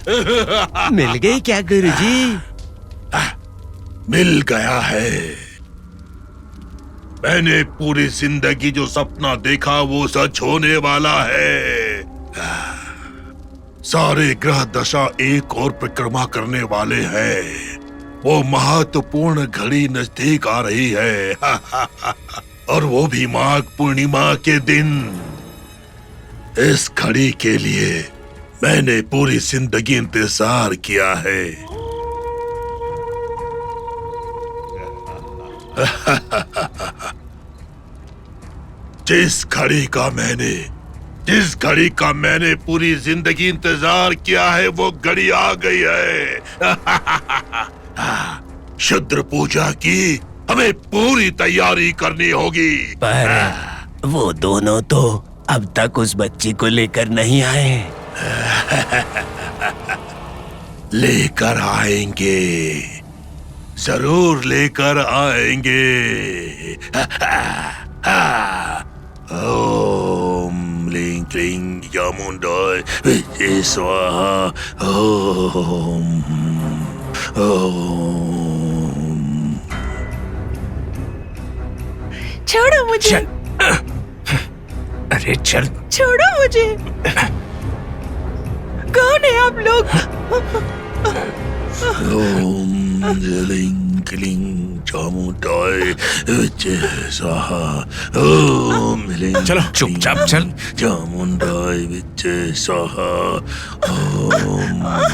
मिल गई क्या गुरुजी? मिल गया है। मैंने पूरी जिंदगी जो सपना देखा वो सच होने वाला है। सारे ग्रह दशा एक और परिक्रमा करने वाले हैं। वो महत्वपूर्ण घड़ी नजदीक आ रही है। और वो भी माघ पूर्णिमा के दिन। इस घड़ी के लिए मैंने पूरी जिंदगी इंतजार किया है। जिस घड़ी का मैंने पूरी जिंदगी इंतजार किया है वो घड़ी आ गई है। शुद्र पूजा की हमें पूरी तैयारी करनी होगी। पर वो दोनों तो अब तक उस बच्ची को लेकर नहीं आए। लेकर आएंगे, जरूर लेकर आएंगे। ओम लिंग क्लिंग चामुंडाय विद्ये स्वाहा। ओम ओम। छोड़ो मुझे। अरे चल। छोड़ो मुझे। कौन है आप लोग? ओम लिंग क्लिंग चामुंडाय विद्ये स्वाहा। ओम लिंग चलो चुपचाप चल। चामुंडाय विद्ये स्वाहा। ओम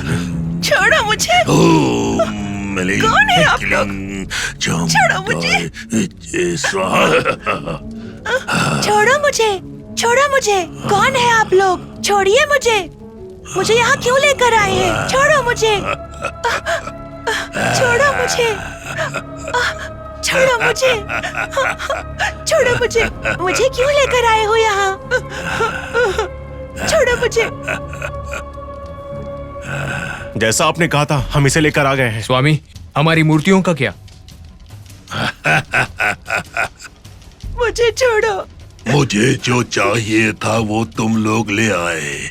लिंग। छोड़ो मुझे। ओम लिंग कौन है आप लोग? छोड़ो मुझे। विद्ये स्वाहा। छोड़ो मुझे। छोड़ो मुझे। कौन है आप लोग? छोड़िए मुझे। मुझे यहाँ क्यों लेकर आए हैं? छोड़ो मुझे। छोड़ो मुझे। छोड़ो मुझे। छोड़ो मुझे। मुझे क्यों लेकर आए हो यहाँ? छोड़ो मुझे। जैसा आपने कहा था हम इसे लेकर आ गए हैं। स्वामी, हमारी मूर्तियों का क्या? मुझे छोड़ो। मुझे जो चाहिए था वो तुम लोग ले आए।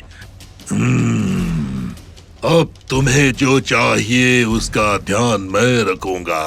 अब तुम्हें जो चाहिए उसका ध्यान मैं रखूंगा।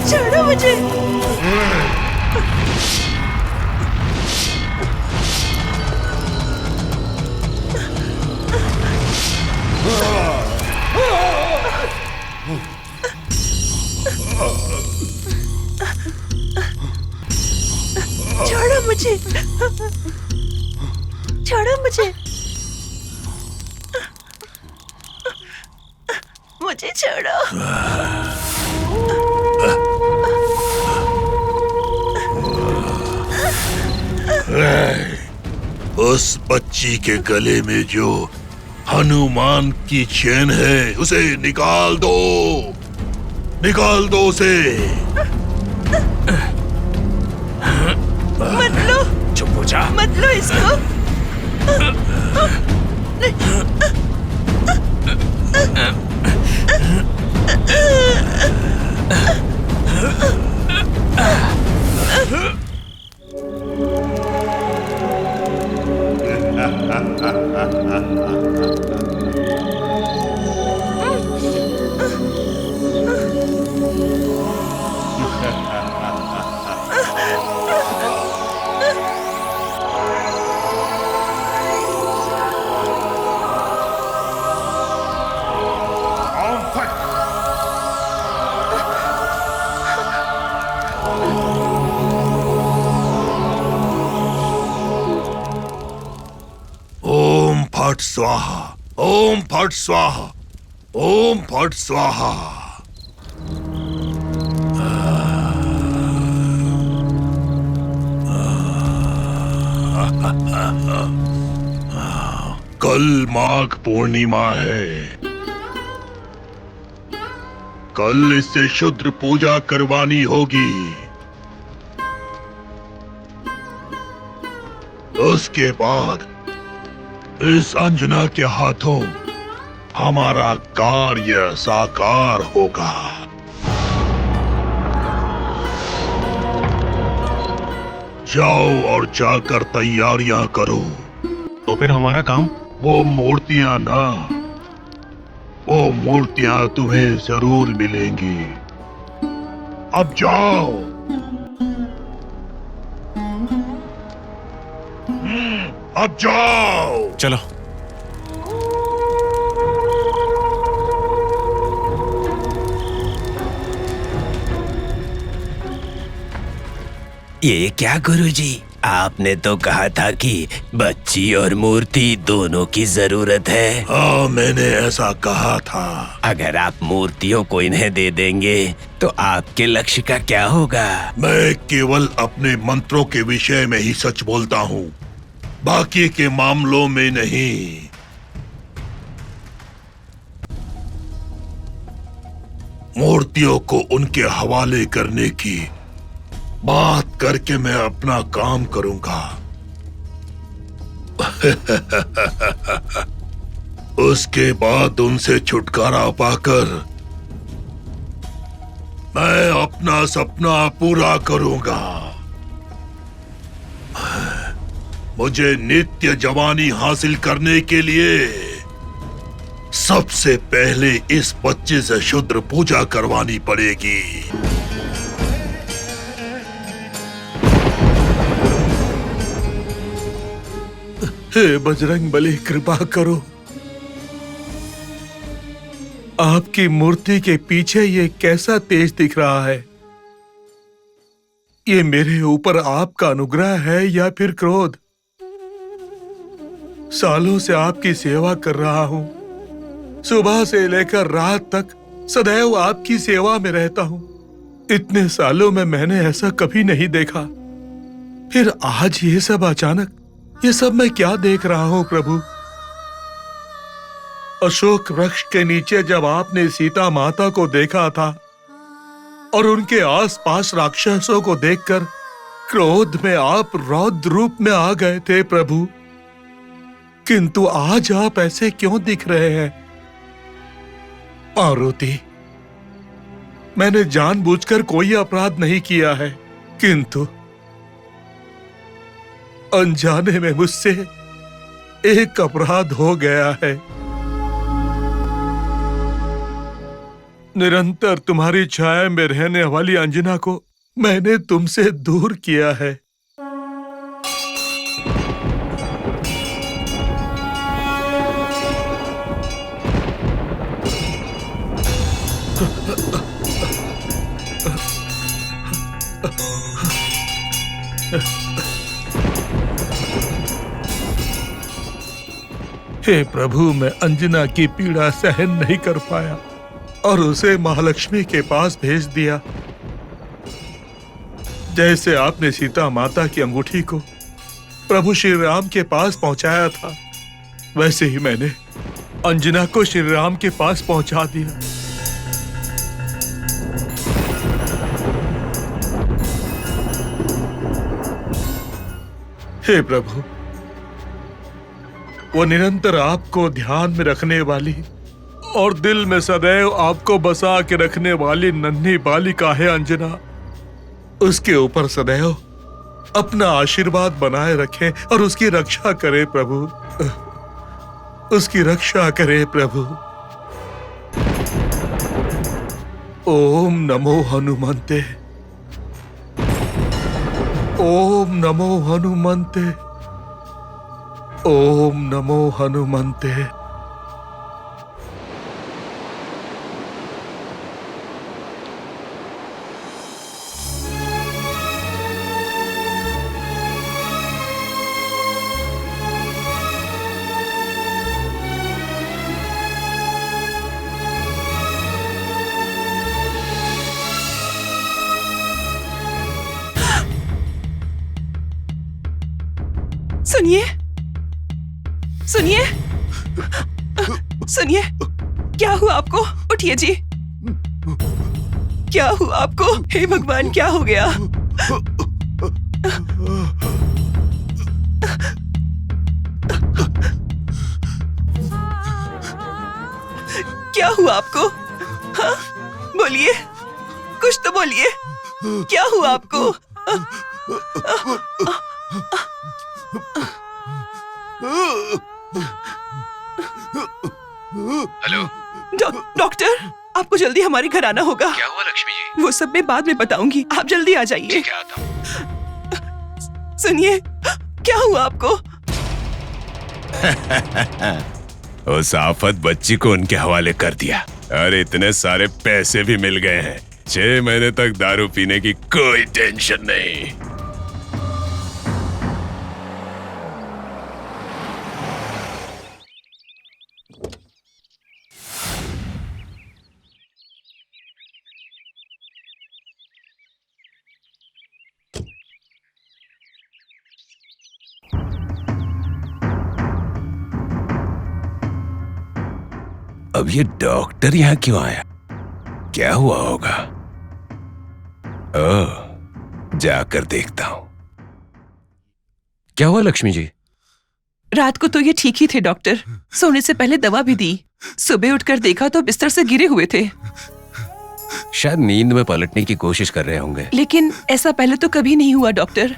छोड़ो मुझे। छोड़ो मुझे। छोड़ो मुझे। मुझे छोड़ो। उस बच्ची के गले में जो हनुमान की चेन है उसे निकाल दो। निकाल दो उसे। मत लो। चुप हो जा। मत लो इसको। फट स्वाहा, ओम फट स्वाहा, ओम फट स्वाहा। कल माघ पूर्णिमा है। कल इससे शुद्ध पूजा करवानी होगी। उसके बाद इस अंजना के हाथों हमारा कार्य साकार होगा। जाओ और जाकर तैयारियां करो। तो फिर हमारा काम? वो मूर्तियां ना, वो मूर्तियां तुम्हें जरूर मिलेंगी। अब जाओ। अब जाओ। चलो। ये क्या गुरुजी, आपने तो कहा था कि बच्ची और मूर्ति दोनों की जरूरत है। हाँ, मैंने ऐसा कहा था। अगर आप मूर्तियों को इन्हें दे देंगे तो आपके लक्ष्य का क्या होगा? मैं केवल अपने मंत्रों के विषय में ही सच बोलता हूँ, बाकी के मामलों में नहीं। मूर्तियों को उनके हवाले करने की बात करके मैं अपना काम करूंगा। उसके बाद उनसे छुटकारा पाकर मैं अपना सपना पूरा करूंगा। मुझे नित्य जवानी हासिल करने के लिए सबसे पहले इस बच्चे से शुद्ध पूजा करवानी पड़ेगी। हे बजरंग बली, कृपा करो। आपकी मूर्ति के पीछे ये कैसा तेज दिख रहा है? ये मेरे ऊपर आपका अनुग्रह है या फिर क्रोध? सालों से आपकी सेवा कर रहा हूं। सुबह से लेकर रात तक सदैव आपकी सेवा में रहता हूं। इतने सालों में मैंने ऐसा कभी नहीं देखा। फिर आज ये सब अचानक, ये सब मैं क्या देख रहा हूं प्रभु? अशोक वृक्ष के नीचे जब आपने सीता माता को देखा था और उनके आसपास राक्षसों को देखकर क्रोध में आप रौद्र रूप में आ गए थे प्रभु, किंतु आज आप ऐसे क्यों दिख रहे हैं? पार्वती, मैंने जानबूझकर कोई अपराध नहीं किया है, किंतु अनजाने में मुझसे एक अपराध हो गया है। निरंतर तुम्हारी छाया में रहने वाली अंजना को मैंने तुमसे दूर किया है। हे प्रभु, मैं अंजना की पीड़ा सहन नहीं कर पाया और उसे महालक्ष्मी के पास भेज दिया। जैसे आपने सीता माता की अंगूठी को प्रभु श्री राम के पास पहुंचाया था, वैसे ही मैंने अंजना को श्री राम के पास पहुंचा दिया। हे प्रभु, वो निरंतर आपको ध्यान में रखने वाली और दिल में सदैव आपको बसा के रखने वाली नन्ही बालिका है अंजना। उसके ऊपर सदैव अपना आशीर्वाद बनाए रखें और उसकी रक्षा करे प्रभु, उसकी रक्षा करे प्रभु। ओम नमो हनुमंते, ओम नमो हनुमंते, ओम नमो हनुमंते। सुनिए, सुनिए, क्या हुआ आपको? उठिए जी। क्या हुआ आपको? हे भगवान, क्या हो गया? क्या हुआ आपको? हाँ? बोलिए, कुछ तो बोलिए। क्या हुआ आपको? हेलो। डॉक्टर, आपको जल्दी हमारे घर आना होगा। क्या हुआ लक्ष्मी जी? वो सब मैं बाद में बताऊंगी, आप जल्दी आ जाइए। क्या आता हूँ। सुनिए, क्या हुआ आपको? उस आफत बच्ची को उनके हवाले कर दिया और इतने सारे पैसे भी मिल गए हैं। 6 महीने तक दारू पीने की कोई टेंशन नहीं। अब ये डॉक्टर यहाँ क्यों आया? क्या हुआ होगा? ओह, जाकर देखता हूँ। क्या हुआ लक्ष्मी जी? रात को तो ये ठीक ही थे डॉक्टर, सोने से पहले दवा भी दी। सुबह उठकर देखा तो बिस्तर से गिरे हुए थे। शायद नींद में पलटने की कोशिश कर रहे होंगे। लेकिन ऐसा पहले तो कभी नहीं हुआ डॉक्टर।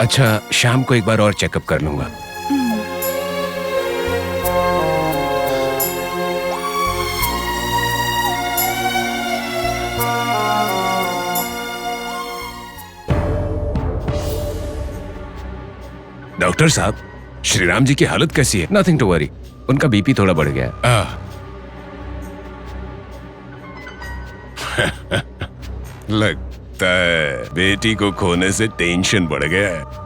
अच्छा, शाम को एक बार और चेकअप कर लूंगा। डॉक्टर साहब, श्रीराम जी की हालत कैसी है? नथिंग टू वरी, उनका बीपी थोड़ा बढ़ गया है। लगता है बेटी को खोने से टेंशन बढ़ गया है।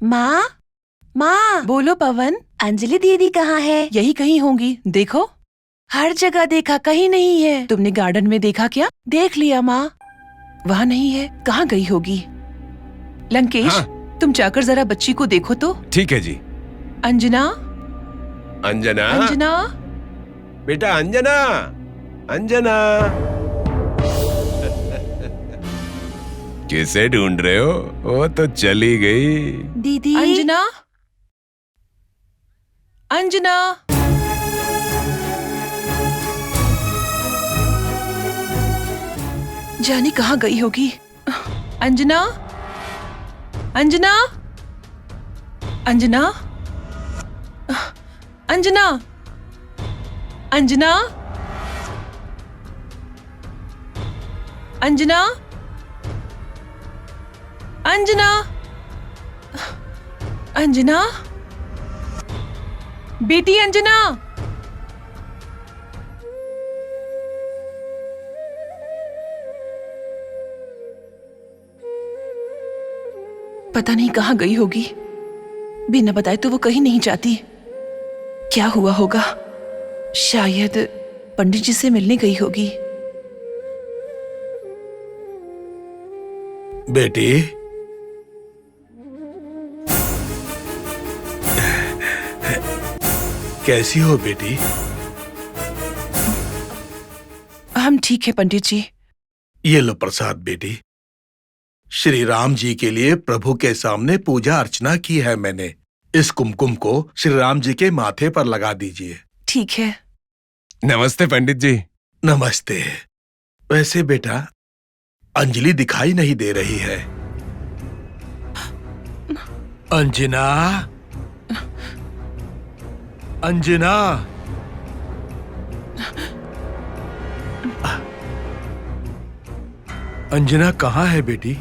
माँ, माँ, बोलो पवन, अंजलि दीदी कहाँ है? यही कहीं होंगी। देखो, हर जगह देखा, कहीं नहीं है। तुमने गार्डन में देखा क्या? देख लिया माँ। वहाँ नहीं है, कहाँ गई होगी? लंकेश, हाँ? तुम जाकर जरा बच्ची को देखो तो। ठीक है जी। अंजना, अंजना, अंजना, बेटा अंजना, अंजना। किसे ढूंढ रहे हो? वो तो चली गई। दीदी, अंजना, अंजना। जाने कहाँ गई होगी? अंजना, अंजना, अंजना, अंजना, अंजना, अंजना, अंजना, अंजना, बेटी अंजना। पता नहीं कहाँ गई होगी। बिना बताए तो वो कहीं नहीं जाती। क्या हुआ होगा? शायद पंडित जी से मिलने गई होगी। बेटी, कैसी हो बेटी? हम ठीक है पंडित जी। ये लो प्रसाद बेटी। श्री राम जी के लिए प्रभु के सामने पूजा अर्चना की है मैंने। इस कुमकुम को श्री राम जी के माथे पर लगा दीजिए। ठीक है। नमस्ते पंडित जी। नमस्ते। वैसे बेटा, अंजलि दिखाई नहीं दे रही है। अंजना, अंजना, अंजना कहाँ है बेटी?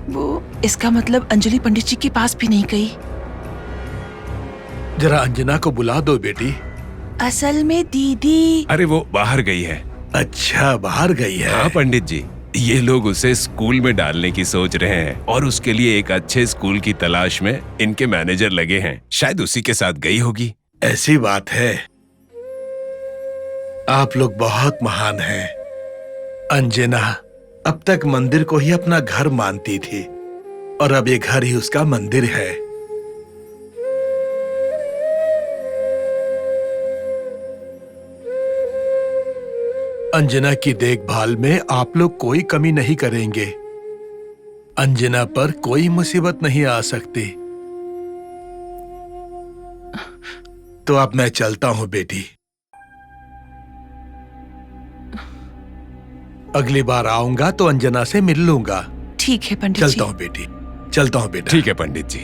वो इसका मतलब अंजलि पंडित जी के पास भी नहीं गई। जरा अंजना को बुला दो बेटी। असल में दीदी। अरे वो बाहर गई है। अच्छा, बाहर गई है। हाँ पंडित जी, ये लोग उसे स्कूल में डालने की सोच रहे हैं और उसके लिए एक अच्छे स्कूल की तलाश में इनके मैनेजर लगे हैं। शायद उसी के साथ गई होगी। ऐसी बात है। आप लोग बहुत महान हैं। अंजना अब तक मंदिर को ही अपना घर मानती थी और अब ये घर ही उसका मंदिर है। अंजना की देखभाल में आप लोग कोई कमी नहीं करेंगे। अंजना पर कोई मुसीबत नहीं आ सकती। तो अब मैं चलता हूं बेटी। अगली बार आऊंगा तो अंजना से मिल लूंगा। ठीक है पंडित जी। चलता हूं बेटी, चलता हूं बेटा। ठीक है पंडित जी।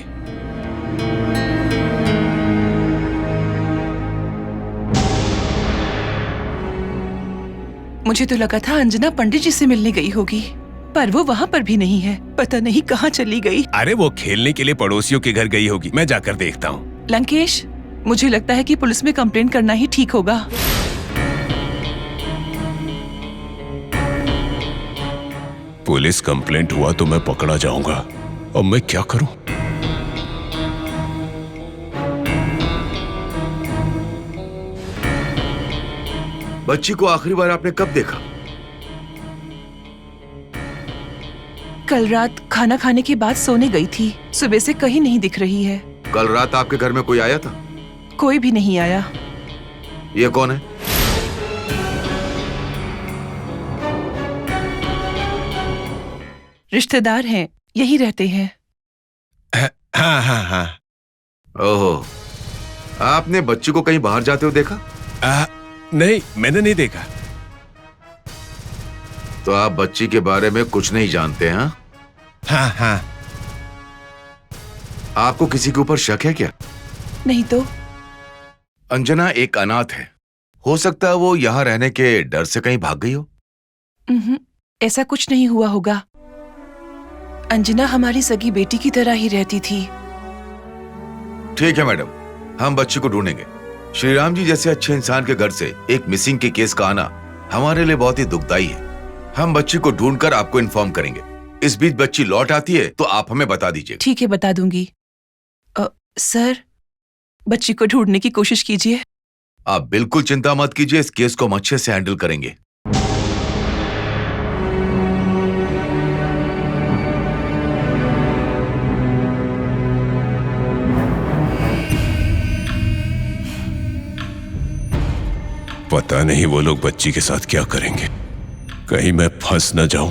मुझे तो लगा था अंजना पंडित जी से मिलने गई होगी, पर वो वहाँ पर भी नहीं है। पता नहीं कहाँ चली गई। अरे वो खेलने के लिए पड़ोसियों के घर गई होगी। मैं जाकर देखता हूँ। लंकेश, मुझे लगता है कि पुलिस में कंप्लेंट करना ही ठीक होगा। पुलिस कंप्लेंट हुआ तो मैं पकड़ा जाऊंगा। अब मैं क्या करूं? बच्ची को आखिरी बार आपने कब देखा? कल रात खाना खाने के बाद सोने गई थी। सुबह से कहीं नहीं दिख रही है। कल रात आपके घर में कोई आया था? कोई भी नहीं आया। ये कौन है? रिश्तेदार हैं, यही रहते हैं। हाँ हाँ हाँ। ओहो, आपने बच्ची को कहीं बाहर जाते हुए देखा? नहीं, मैंने नहीं देखा। तो आप बच्ची के बारे में कुछ नहीं जानते हैं? हाँ हाँ। आपको किसी के ऊपर शक है क्या? नहीं तो। अंजना एक अनाथ है। हो सकता है वो यहाँ रहने के डर से कहीं भाग गई हो। ऐसा कुछ नहीं हुआ होगा। अंजना हमारी सगी बेटी की तरह ही रहती थी। ठीक है मैडम, हम बच्ची को ढूंढेंगे। श्री राम जी जैसे अच्छे इंसान के घर से एक मिसिंग के केस का आना हमारे लिए बहुत ही दुखदाई है। हम बच्ची को ढूंढकर आपको इन्फॉर्म करेंगे। इस बीच बच्ची लौट आती है तो आप हमें बता दीजिए। ठीक है, बता दूंगी। सर, बच्ची को ढूंढने की कोशिश कीजिए। आप बिल्कुल चिंता मत कीजिए, इस केस को हम अच्छे से हैंडल करेंगे। पता नहीं वो लोग बच्ची के साथ क्या करेंगे। कहीं मैं फंस न जाऊं।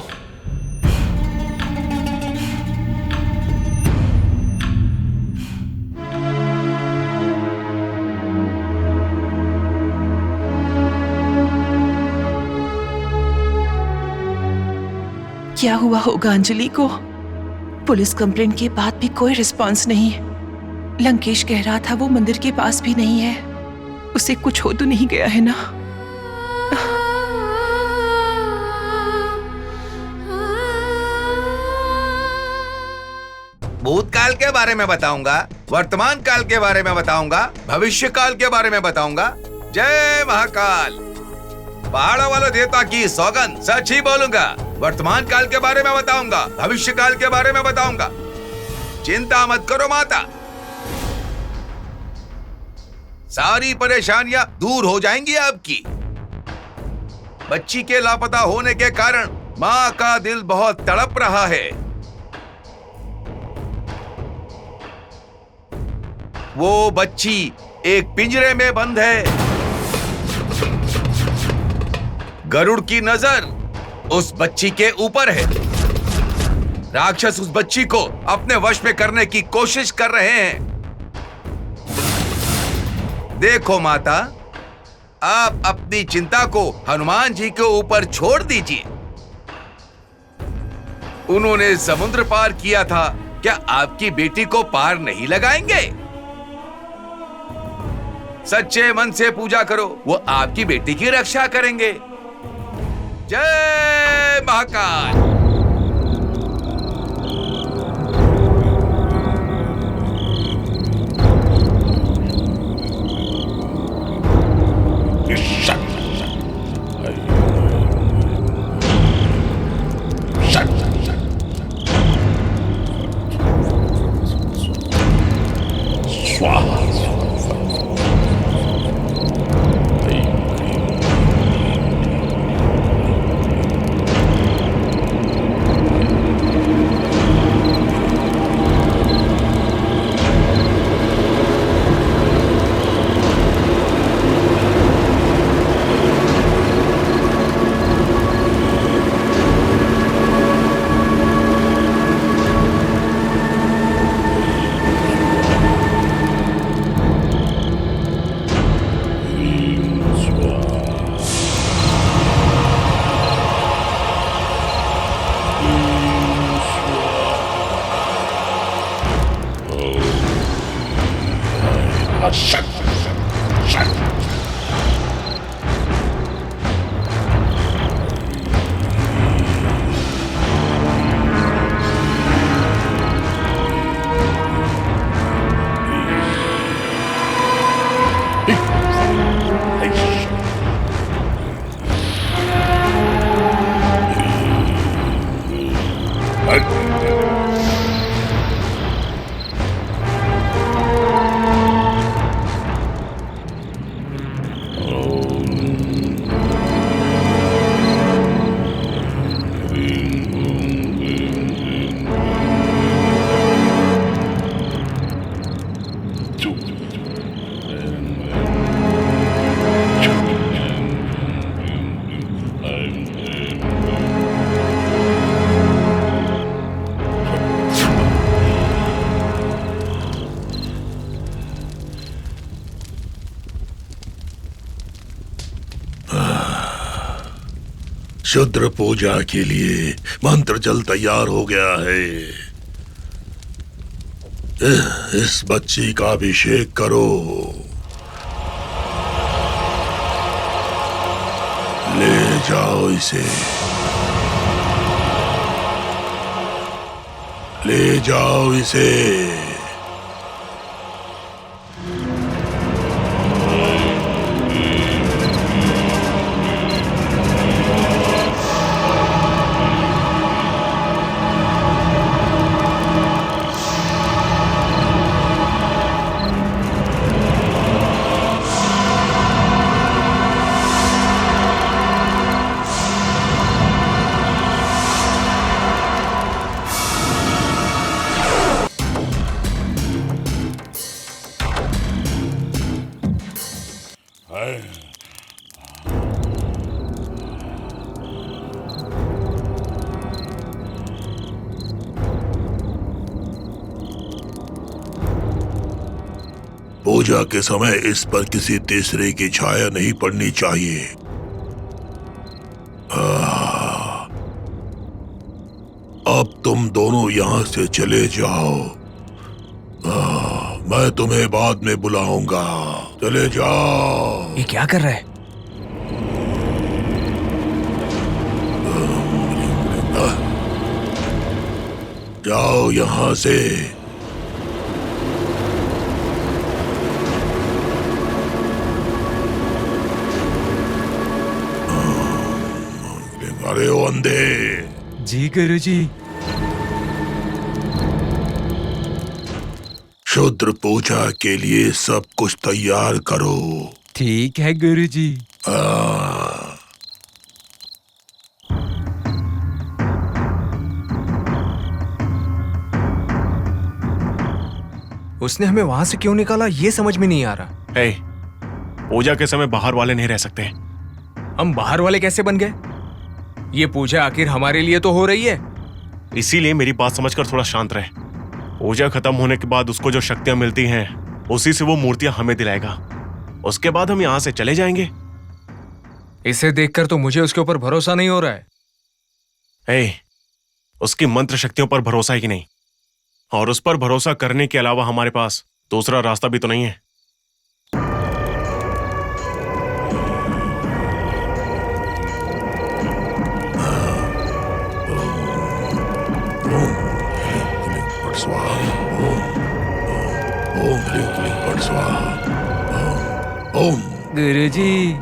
क्या हुआ होगा अंजलि को? पुलिस कंप्लेंट के बाद भी कोई रिस्पांस नहीं। लंकेश कह रहा था वो मंदिर के पास भी नहीं है। उसे कुछ हो तो नहीं गया है ना? भूतकाल के बारे में बताऊंगा, वर्तमान काल के बारे में बताऊंगा, भविष्य काल के बारे में बताऊंगा। जय महाकाल। पहाड़ों वाले देवता की सौगंध, सच ही बोलूंगा। वर्तमान काल के बारे में बताऊंगा, भविष्य काल के बारे में बताऊंगा। चिंता मत करो माता, सारी परेशानियां दूर हो जाएंगी आपकी। बच्ची के लापता होने के कारण माँ का दिल बहुत तड़प रहा है। वो बच्ची एक पिंजरे में बंद है। गरुड़ की नजर उस बच्ची के ऊपर है। राक्षस उस बच्ची को अपने वश में करने की कोशिश कर रहे हैं। देखो माता, आप अपनी चिंता को हनुमान जी के ऊपर छोड़ दीजिए। उन्होंने समुद्र पार किया था, क्या आपकी बेटी को पार नहीं लगाएंगे? सच्चे मन से पूजा करो, वो आपकी बेटी की रक्षा करेंगे। जय महाकाल। शूद्र पूजा के लिए मंत्र जल तैयार हो गया है। इस बच्ची का अभिषेक करो। ले जाओ इसे, ले जाओ इसे। पूजा के समय इस पर किसी तीसरे की छाया नहीं पड़नी चाहिए। अब तुम दोनों यहाँ से चले जाओ। मैं तुम्हें बाद में बुलाऊंगा। चले जाओ। ये क्या कर रहा है? जाओ यहाँ से। अरे ओ अंधे। जी गुरुजी। शूद्र पूजा के लिए सब कुछ तैयार करो। ठीक है गुरुजी। उसने हमें वहां से क्यों निकाला ये समझ में नहीं आ रहा। हे, पूजा के समय बाहर वाले नहीं रह सकते। हम बाहर वाले कैसे बन गए? ये पूजा आखिर हमारे लिए तो हो रही है। इसीलिए मेरी बात समझकर थोड़ा शांत रहे। पूजा खत्म होने के बाद उसको जो शक्तियां मिलती हैं उसी से वो मूर्तियां हमें दिलाएगा। उसके बाद हम यहां से चले जाएंगे। इसे देखकर तो मुझे उसके ऊपर भरोसा नहीं हो रहा है। उसकी मंत्र शक्तियों पर भरोसा ही नहीं, और उस पर भरोसा करने के अलावा हमारे पास दूसरा रास्ता भी तो नहीं है। गुरुजी,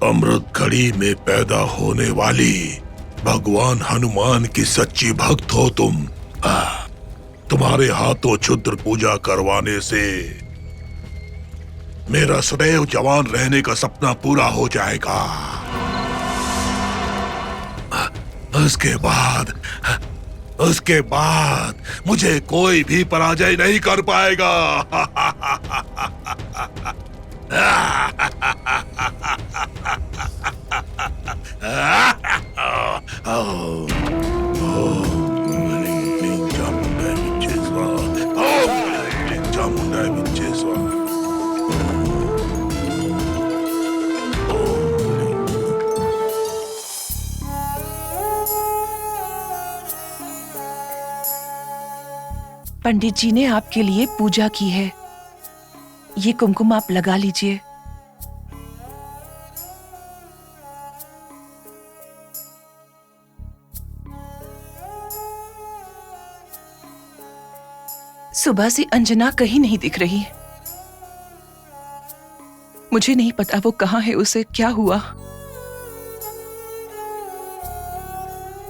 अमृत घड़ी में पैदा होने वाली भगवान हनुमान की सच्ची भक्त हो तुम। तुम्हारे हाथों क्षुद्र पूजा करवाने से मेरा सदैव जवान रहने का सपना पूरा हो जाएगा। उसके बाद मुझे कोई भी पराजय नहीं कर पाएगा। पंडित जी ने आपके लिए पूजा की है। ये कुमकुम आप लगा लीजिए। सुबह से अंजना कहीं नहीं दिख रही। मुझे नहीं पता वो कहाँ है, उसे क्या हुआ।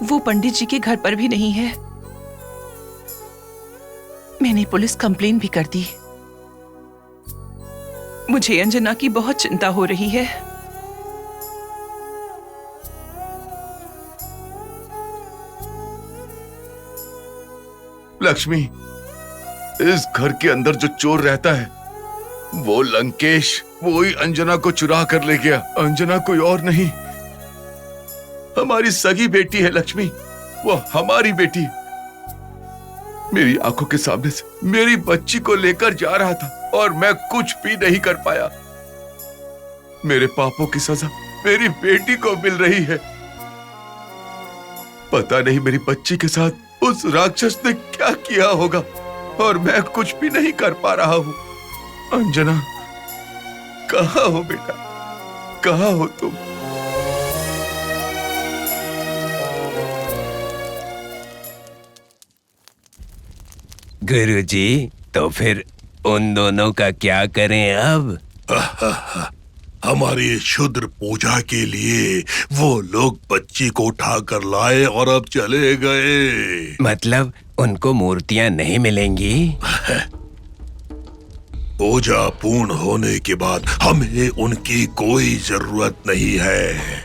वो पंडित जी के घर पर भी नहीं है। मैंने पुलिस कंप्लेन भी कर दी। मुझे अंजना की बहुत चिंता हो रही है। लक्ष्मी, इस घर के अंदर जो चोर रहता है वो लंकेश, वो ही अंजना को चुरा कर ले गया। अंजना कोई और नहीं, हमारी सगी बेटी है लक्ष्मी, वो हमारी बेटी। मेरी आंखों के सामने से मेरी बच्ची को लेकर जा रहा था और मैं कुछ भी नहीं कर पाया। मेरे पापों की सजा मेरी बेटी को मिल रही है। पता नहीं मेरी बच्ची के साथ उस राक्षस ने क्या किया होगा और मैं कुछ भी नहीं कर पा रहा हूं। अंजना, कहाँ हो बेटा, कहाँ हो तुम? गुरुजी, तो फिर उन दोनों का क्या करें अब? हमारी क्षुद्र पूजा के लिए वो लोग बच्ची को उठा कर लाए और अब चले गए। मतलब उनको मूर्तियां नहीं मिलेंगी? पूजा पूर्ण होने के बाद हमें उनकी कोई जरूरत नहीं है।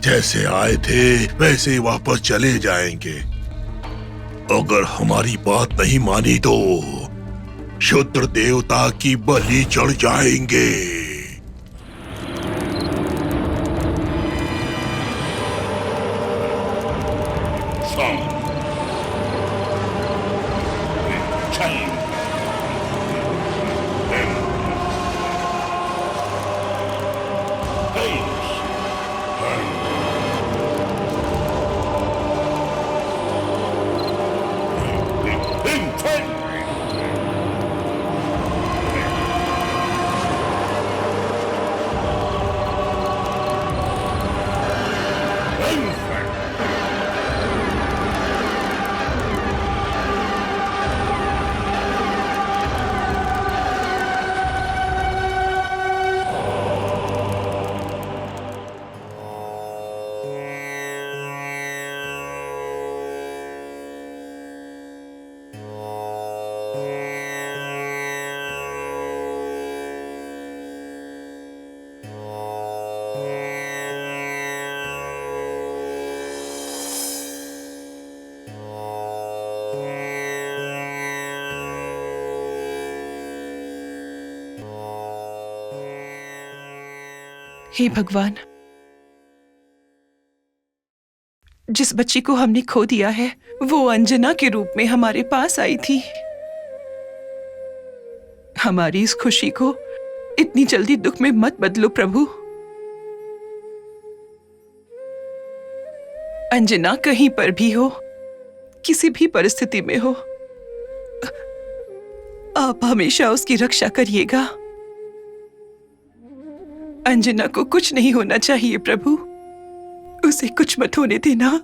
जैसे आए थे वैसे ही वापस चले जाएंगे। अगर हमारी बात नहीं मानी तो क्षुद्र देवता की बलि चढ़ जाएंगे। हे भगवान, जिस बच्ची को हमने खो दिया है वो अंजना के रूप में हमारे पास आई थी। हमारी इस खुशी को इतनी जल्दी दुख में मत बदलो प्रभु। अंजना कहीं पर भी हो, किसी भी परिस्थिति में हो, आप हमेशा उसकी रक्षा करिएगा। अंजना को कुछ नहीं होना चाहिए प्रभु, उसे कुछ मत होने देना।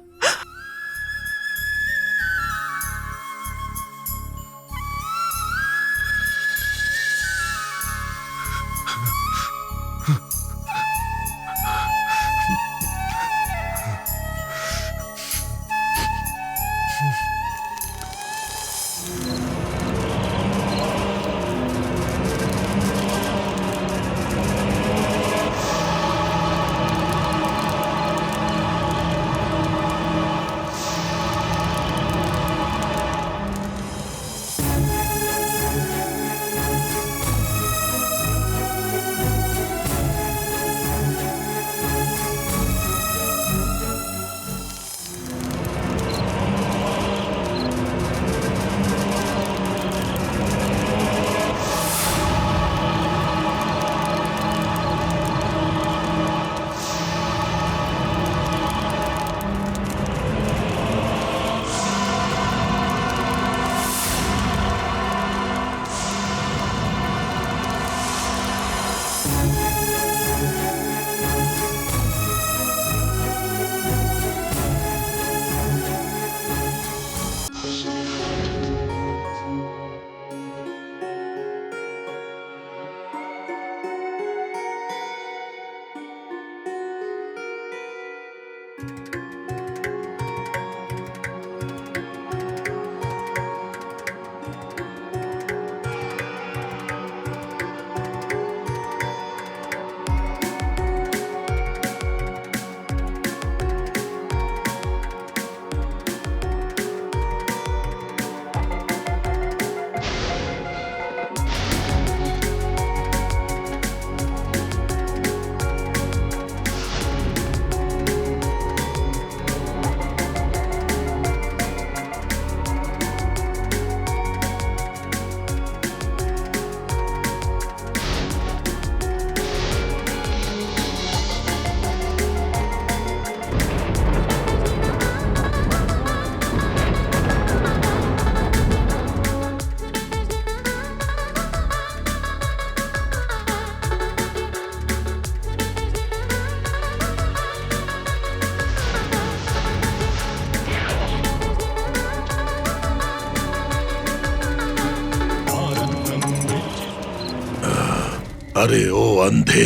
अरे ओ अंधे,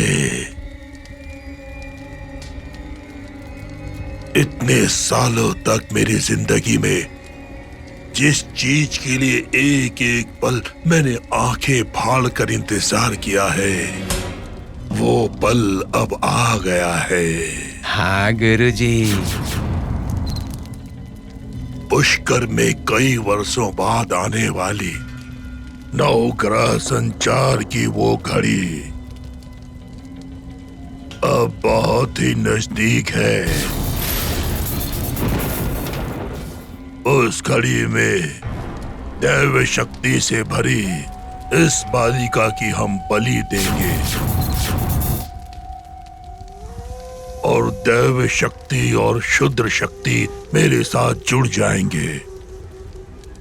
इतने सालों तक मेरी जिंदगी में जिस चीज के लिए एक एक पल मैंने आंखें फाड़ कर इंतजार किया है, वो पल अब आ गया है। हाँ गुरुजी। पुष्कर में कई वर्षों बाद आने वाली नवग्रह संचार की वो घड़ी अब बहुत ही नजदीक है। उस घड़ी में दैव शक्ति से भरी इस बालिका की हम बलि देंगे और दैव शक्ति और शुद्र शक्ति मेरे साथ जुड़ जाएंगे।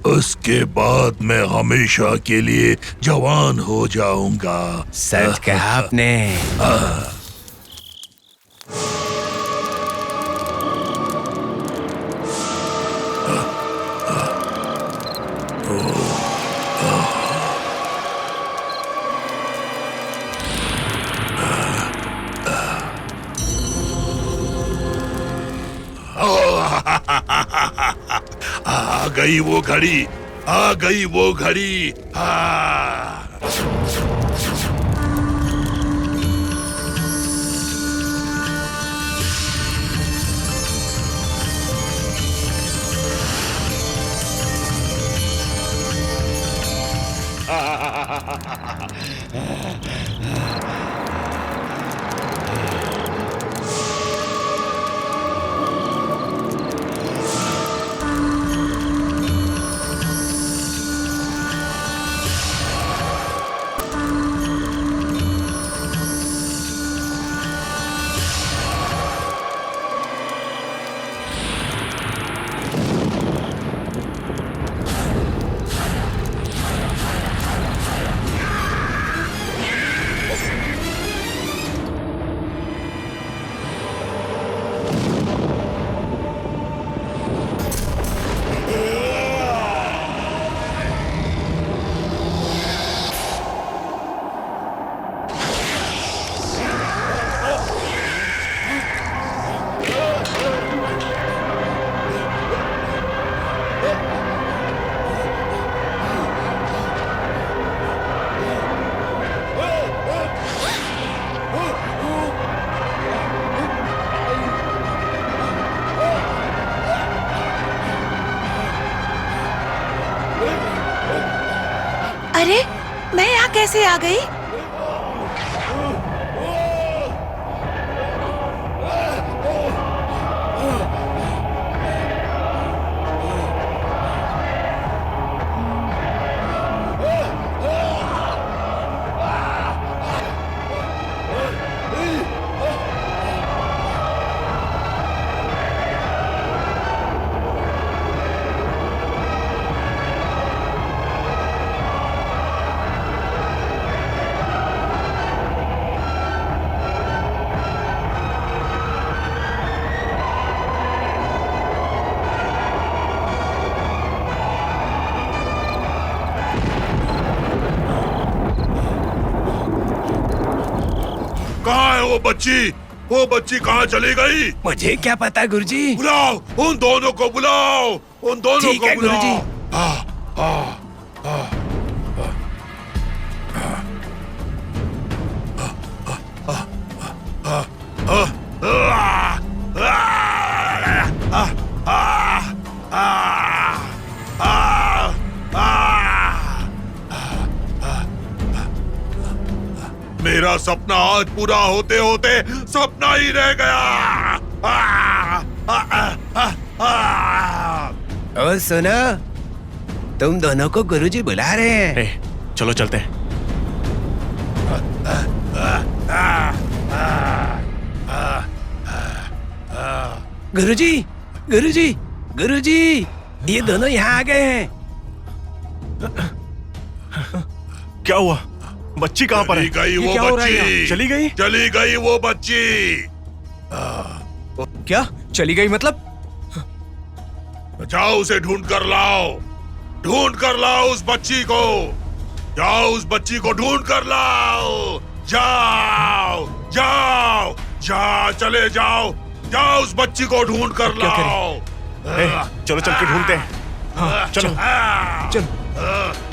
उसके बाद मैं हमेशा के लिए जवान हो जाऊंगा। सच कहा आपने। आ गई वो घड़ी, आ गई वो घड़ी। कैसे आ गई? कहाँ है वो बच्ची? वो बच्ची कहाँ चली गई? मुझे क्या पता गुरुजी। बुलाओ, उन दोनों को बुलाओ, उन दोनों ठीक को है, बुलाओ। गुरुजी। मेरा सपना आज पूरा होते होते सपना ही रह गया। ओ सुनो, तुम दोनों को गुरुजी बुला रहे हैं। ए, चलो चलते हैं। गुरुजी, गुरुजी, गुरुजी, ये दोनों यहाँ आ गए हैं। क्या हुआ? बच्ची कहाँ पर है? चली गई ये वो क्या हो रहा है यहाँ? बच्ची। चली गई? चली गई वो बच्ची। क्या चली गई मतलब? जाओ उसे ढूंढ कर लाओ, ढूंढ कर लाओ उस बच्ची को। जाओ उस बच्ची को ढूंढ कर लाओ। जाओ जाओ जाओ, चले जाओ, जाओ उस बच्ची को ढूंढ कर क्या करें? लाओ। ए, चलो चल के ढूंढते हैं। हाँ, चलो। चल।